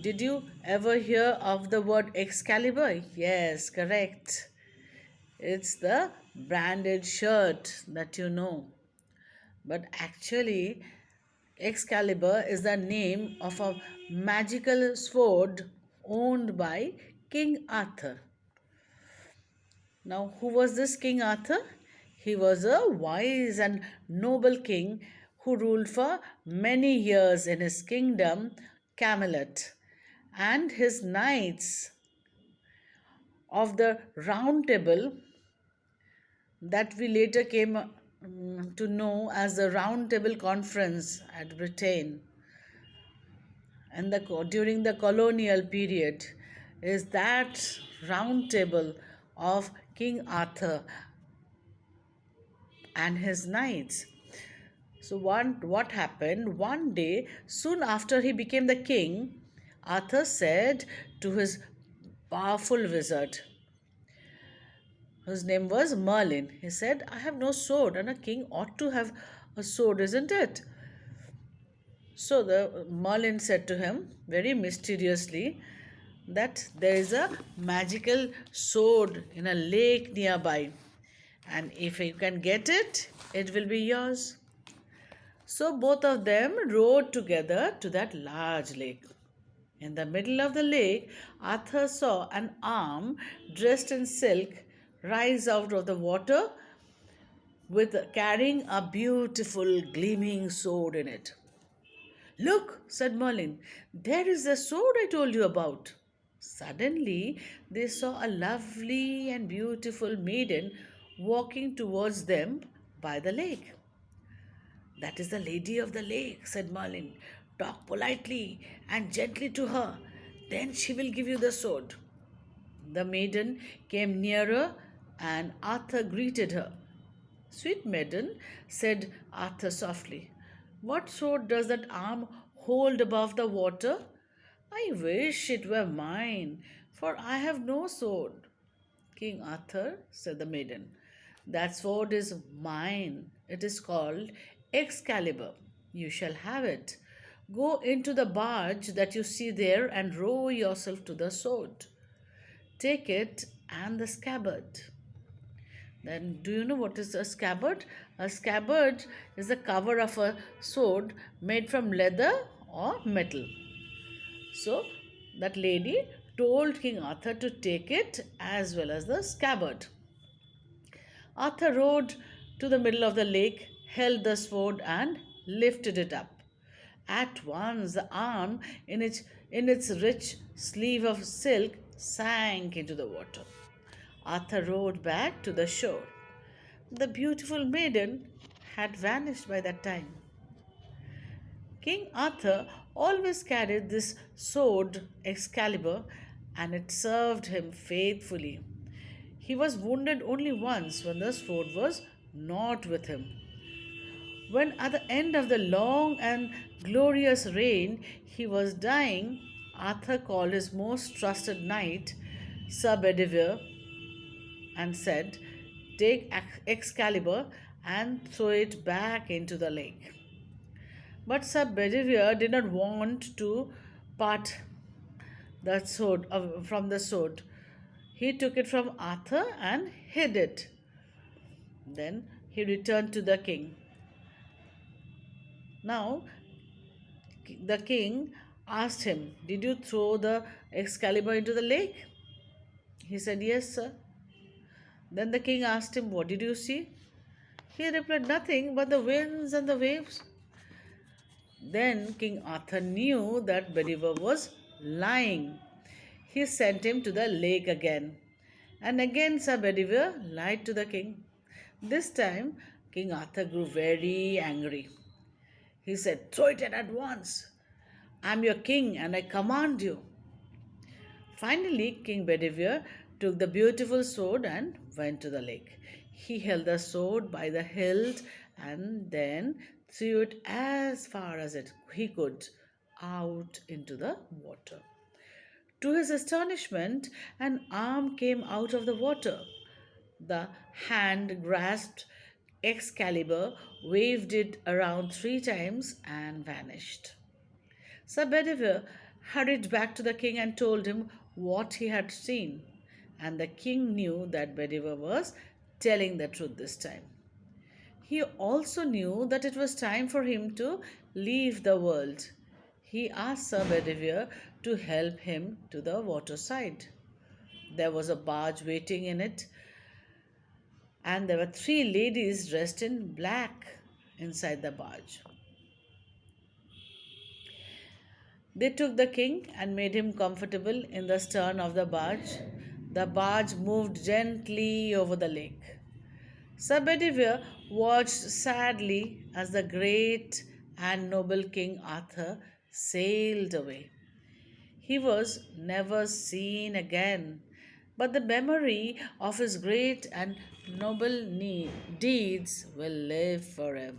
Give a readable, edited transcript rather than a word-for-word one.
Did you ever hear of the word Excalibur? Yes, correct. It's the branded shirt that you know. But actually, Excalibur is the name of a magical sword owned by King Arthur. Now, who was this King Arthur? He was a wise and noble king who ruled for many years in his kingdom, Camelot. And his knights of the Round Table, that we later came to know as the Round Table Conference at Britain, and during the colonial period, is that round table of King Arthur and his knights. So what happened one day soon after he became the king, Arthur said to his powerful wizard, whose name was Merlin. He said, I have no sword, and a king ought to have a sword, isn't it? So the Merlin said to him very mysteriously that there is a magical sword in a lake nearby, and if you can get it, it will be yours. So both of them rowed together to that large lake. In the middle of the lake, Arthur saw an arm dressed in silk rise out of the water with carrying a beautiful gleaming sword in it. Look, said Merlin, there is the sword I told you about. Suddenly, they saw a lovely and beautiful maiden walking towards them by the lake. That is the lady of the lake, said Merlin. Talk politely and gently to her, then she will give you the sword. The maiden came nearer and Arthur greeted her. Sweet maiden, said Arthur softly, what sword does that arm hold above the water? I wish it were mine, for I have no sword. King Arthur, said the maiden, that sword is mine. It is called Excalibur. You shall have it. Go into the barge that you see there and row yourself to the sword. Take it and the scabbard. Then, do you know what is a scabbard? A scabbard is the cover of a sword made from leather or metal. So, that lady told King Arthur to take it as well as the scabbard. Arthur rode to the middle of the lake, held the sword, and lifted it up. At once, the arm in its rich sleeve of silk sank into the water. Arthur rowed back to the shore. The beautiful maiden had vanished by that time. King Arthur always carried this sword, Excalibur, and it served him faithfully. He was wounded only once when the sword was not with him. When at the end of the long and glorious reign he was dying, Arthur called his most trusted knight, Sir Bedivere, and said, take Excalibur and throw it back into the lake. But Sir Bedivere did not want to part the sword from the sword. He took it from Arthur and hid it. Then he returned to the king. Now the king asked him, did you throw the Excalibur into the lake? He said, yes, sir. Then the king asked him, what did you see? He replied, nothing but the winds and the waves. Then King Arthur knew that Bedivere was lying. He sent him to the lake again. And again Sir Bedivere lied to the king. This time King Arthur grew very angry. He said, throw it in at once. I am your king and I command you. Finally, King Bedivere took the beautiful sword and went to the lake. He held the sword by the hilt and then threw it as far as he could out into the water. To his astonishment, an arm came out of the water. The hand grasped Excalibur, waved it around 3 times, and vanished. Sir Bedivere hurried back to the king and told him what he had seen. And the king knew that Bedivere was telling the truth this time. He also knew that it was time for him to leave the world. He asked Sir Bedivere to help him to the waterside. There was a barge waiting in it, and there were three ladies dressed in black inside the barge. They took the king and made him comfortable in the stern of the barge. The barge moved gently over the lake. Sir Bedivere watched sadly as the great and noble King Arthur sailed away. He was never seen again, but the memory of his great and noble deeds will live forever.